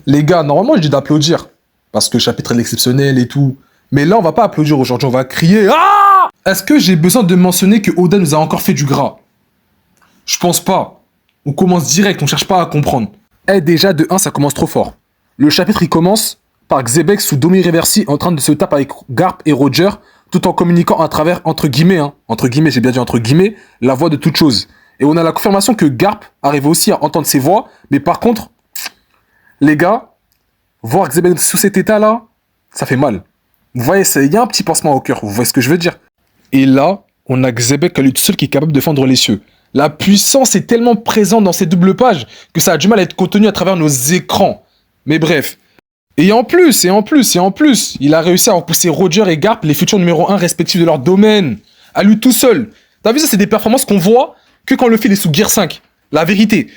Les gars, normalement, je dis d'applaudir. Parce que le chapitre est exceptionnel et tout. Mais là, on va pas applaudir aujourd'hui, on va crier. Ah! Est-ce que j'ai besoin de mentionner que Oda nous a encore fait du gras? Je pense pas. On commence direct, on cherche pas à comprendre. Eh, déjà, de 1, ça commence trop fort. Le chapitre, il commence par Xebec sous Domi Reversi en train de se taper avec Garp et Roger, tout en communiquant à travers, entre guillemets, j'ai bien dit entre guillemets, la voix de toute chose. Et on a la confirmation que Garp arrive aussi à entendre ses voix, mais par contre, les gars, voir Xebec sous cet état-là, ça fait mal. Vous voyez, il y a un petit pansement au cœur, vous voyez ce que je veux dire? Et là, on a Xebec à lui tout seul qui est capable de fendre les cieux. La puissance est tellement présente dans ces doubles pages que ça a du mal à être contenu à travers nos écrans. Mais bref. Et en plus, il a réussi à repousser Roger et Garp, les futurs numéro 1 respectifs de leur domaine. À lui tout seul. T'as vu ça, c'est des performances qu'on voit que quand le fil est sous Gear 5. La vérité.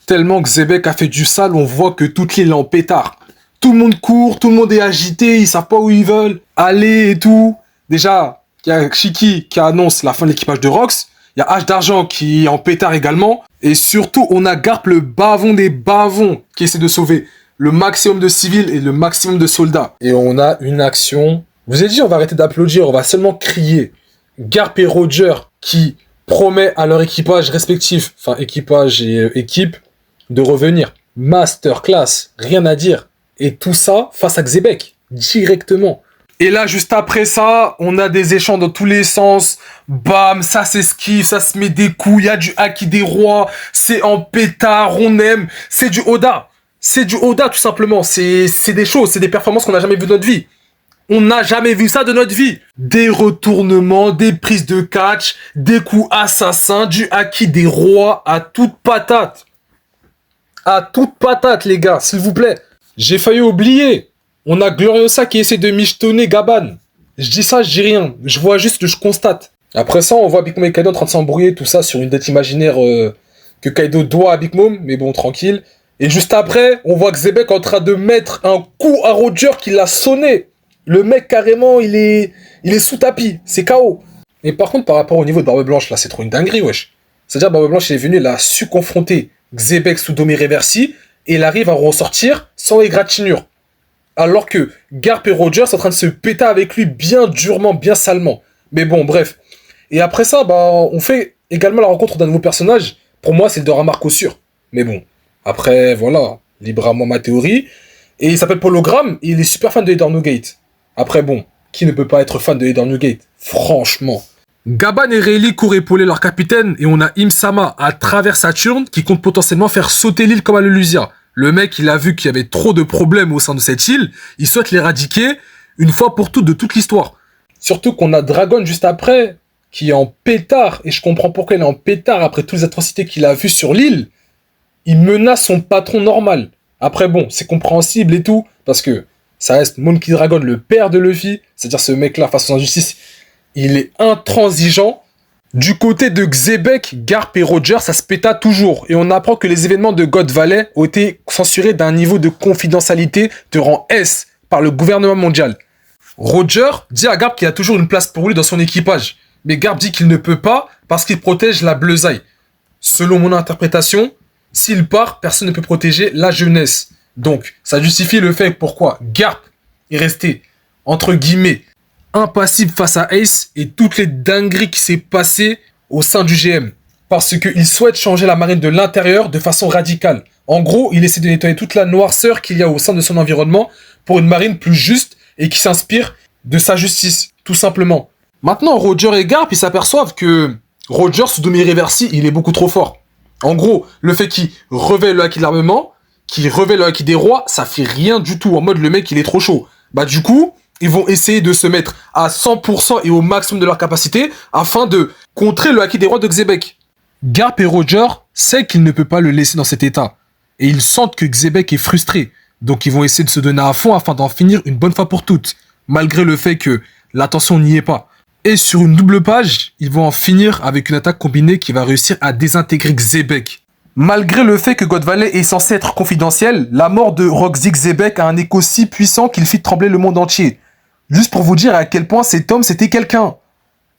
Tellement que Xebec a fait du sale, on voit que toute l'île est en pétard. Tout le monde court, tout le monde est agité, ils savent pas où ils veulent aller et tout. Déjà, il y a Shiki qui annonce la fin de l'équipage de Rox. Il y a H d'Argent qui est en pétard également. Et surtout, on a Garp, le bavon des bavons, qui essaie de sauver le maximum de civils et le maximum de soldats. Et on a une action. Je vous ai dit, on va arrêter d'applaudir, on va seulement crier. Garp et Roger qui promet à leur équipage respectif, enfin équipage et équipe, de revenir. Masterclass, rien à dire. Et tout ça face à Xebec, directement. Et là, juste après ça, on a des échanges dans tous les sens. Bam, ça s'esquive, ça se met des coups. Il y a du haki des rois. C'est en pétard, on aime. C'est du Oda. C'est du Oda, tout simplement. C'est des choses, c'est des performances qu'on n'a jamais vues de notre vie. On n'a jamais vu ça de notre vie. Des retournements, des prises de catch, des coups assassins, du haki des rois à toute patate. À toute patate, les gars, s'il vous plaît. J'ai failli oublier. On a Gloriosa qui essaie de michetonner Gaban. Je dis ça, je dis rien. Je vois juste, je constate. Après ça, on voit Big Mom et Kaido en train de s'embrouiller, tout ça, sur une dette imaginaire que Kaido doit à Big Mom, mais bon, tranquille. Et juste après, on voit Xebec en train de mettre un coup à Roger qui l'a sonné. Le mec, carrément, il est sous tapis. C'est KO. Et par contre, par rapport au niveau de Barbe Blanche, là, c'est trop une dinguerie, wesh. C'est-à-dire, Barbe Blanche, il est venu, il a su confronter Xebec sous Domi Reversi, et il arrive à ressortir sans égratignure. Alors que Garp et Roger sont en train de se péter avec lui bien durement, bien salement. Mais bon, bref. Et après ça, on fait également la rencontre d'un nouveau personnage. Pour moi, c'est le Dora Marcossur. Mais bon, après, voilà, libre à moi ma théorie. Et il s'appelle Pologram, et il est super fan de Heather Newgate. Après, bon, qui ne peut pas être fan de Heather Newgate? Franchement. Gaban et Rayleigh courent épauler leur capitaine, et on a Im-sama à travers Saturne, qui compte potentiellement faire sauter l'île comme à l'Elusia. Le mec, il a vu qu'il y avait trop de problèmes au sein de cette île, il souhaite l'éradiquer une fois pour toutes de toute l'histoire. Surtout qu'on a Dragon juste après, qui est en pétard, et je comprends pourquoi il est en pétard après toutes les atrocités qu'il a vues sur l'île. Il menace son patron normal. Après bon, c'est compréhensible et tout, parce que ça reste Monkey Dragon, le père de Luffy, c'est-à-dire ce mec-là face aux injustices, il est intransigeant. Du côté de Xebec, Garp et Roger, ça se péta toujours. Et on apprend que les événements de God Valley ont été censurés d'un niveau de confidentialité de rang S par le gouvernement mondial. Roger dit à Garp qu'il y a toujours une place pour lui dans son équipage. Mais Garp dit qu'il ne peut pas parce qu'il protège la Bleusaille. Selon mon interprétation, s'il part, personne ne peut protéger la jeunesse. Donc, ça justifie le fait pourquoi Garp est resté, entre guillemets, impassible face à Ace et toutes les dingueries qui s'est passées au sein du GM. Parce qu'il souhaite changer la marine de l'intérieur de façon radicale. En gros, il essaie de nettoyer toute la noirceur qu'il y a au sein de son environnement pour une marine plus juste et qui s'inspire de sa justice, tout simplement. Maintenant, Roger et Garp, ils s'aperçoivent que Roger, sous Domi Reversi, il est beaucoup trop fort. En gros, le fait qu'il révèle le haki de l'armement, qu'il révèle le haki des rois, ça fait rien du tout. En mode, le mec, il est trop chaud. Du coup, ils vont essayer de se mettre à 100% et au maximum de leur capacité afin de contrer le haki des rois de Xebec. Garp et Roger savent qu'il ne peut pas le laisser dans cet état. Et ils sentent que Xebec est frustré. Donc ils vont essayer de se donner à fond afin d'en finir une bonne fois pour toutes. Malgré le fait que l'attention n'y est pas. Et sur une double page, ils vont en finir avec une attaque combinée qui va réussir à désintégrer Xebec. Malgré le fait que God Valley est censé être confidentiel, la mort de Roxy Xebec a un écho si puissant qu'il fit trembler le monde entier. Juste pour vous dire à quel point cet homme c'était quelqu'un.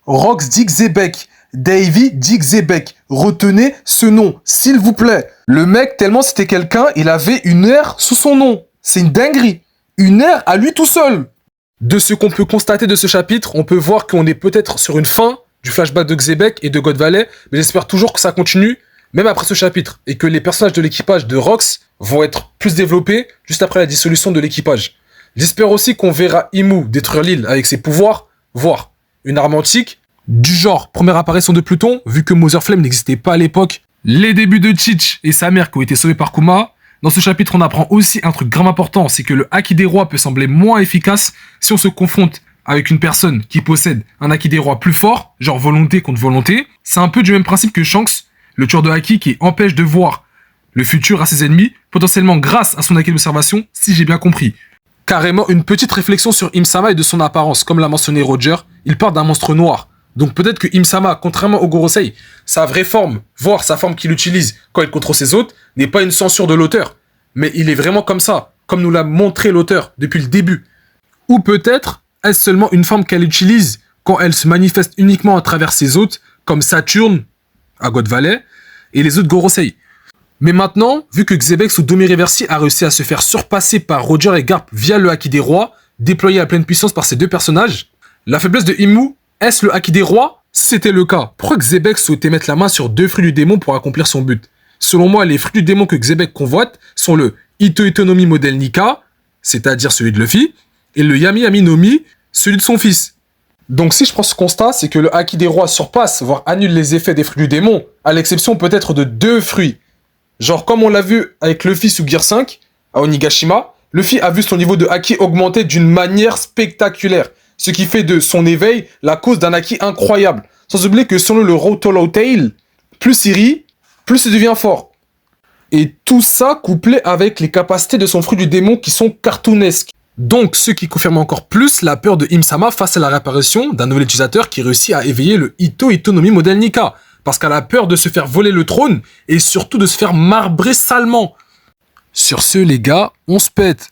Roxy Xebec, Davy Dick Xebec. Retenez ce nom, s'il vous plaît. Le mec, tellement c'était quelqu'un, il avait une ère sous son nom. C'est une dinguerie. Une ère à lui tout seul. De ce qu'on peut constater de ce chapitre, on peut voir qu'on est peut-être sur une fin du flashback de Xebec et de God Valley, mais j'espère toujours que ça continue, même après ce chapitre, et que les personnages de l'équipage de Rox vont être plus développés juste après la dissolution de l'équipage. J'espère aussi qu'on verra Imu détruire l'île avec ses pouvoirs, voire une arme antique, du genre première apparition de Pluton, vu que Mother Flame n'existait pas à l'époque, les débuts de Teach et sa mère qui ont été sauvés par Kuma. Dans ce chapitre, on apprend aussi un truc grave important, c'est que le Haki des rois peut sembler moins efficace si on se confronte avec une personne qui possède un Haki des rois plus fort, genre volonté contre volonté. C'est un peu du même principe que Shanks, le tueur de Haki qui empêche de voir le futur à ses ennemis, potentiellement grâce à son Haki d'observation, si j'ai bien compris. Carrément une petite réflexion sur Im-sama et de son apparence, comme l'a mentionné Roger, il part d'un monstre noir. Donc peut-être que Im-sama, contrairement au Gorosei, sa vraie forme, voire sa forme qu'il utilise quand il contrôle ses hôtes, n'est pas une censure de l'auteur. Mais il est vraiment comme ça, comme nous l'a montré l'auteur depuis le début. Ou peut-être est-ce seulement une forme qu'elle utilise quand elle se manifeste uniquement à travers ses hôtes, comme Saturne, à God Valley, et les autres Gorosei. Mais maintenant, vu que Xebec sous Domi Reversi a réussi à se faire surpasser par Roger et Garp via le Haki des rois, déployé à pleine puissance par ces deux personnages, la faiblesse de Imu, est-ce le Haki des rois? Si c'était le cas, pourquoi Xebec souhaitait mettre la main sur 2 fruits du démon pour accomplir son but? Selon moi, les fruits du démon que Xebec convoite sont le Ito Itonomi modèle Nika, c'est-à-dire celui de Luffy, et le Yami Yami no Mi, celui de son fils. Donc si je prends ce constat, c'est que le Haki des rois surpasse, voire annule les effets des fruits du démon, à l'exception peut-être de 2 fruits. Genre comme on l'a vu avec Luffy sous Gear 5, à Onigashima, Luffy a vu son niveau de Haki augmenter d'une manière spectaculaire, ce qui fait de son éveil la cause d'un Haki incroyable. Sans oublier que selon le Rotolo Tail, plus il rit, plus il devient fort. Et tout ça couplé avec les capacités de son fruit du démon qui sont cartoonesques. Donc, ce qui confirme encore plus la peur de Im-sama face à la réapparition d'un nouvel utilisateur qui réussit à éveiller le Ito Itonomi modèle Nika. Parce qu'elle a peur de se faire voler le trône et surtout de se faire marbrer salement. Sur ce, les gars, on se pète.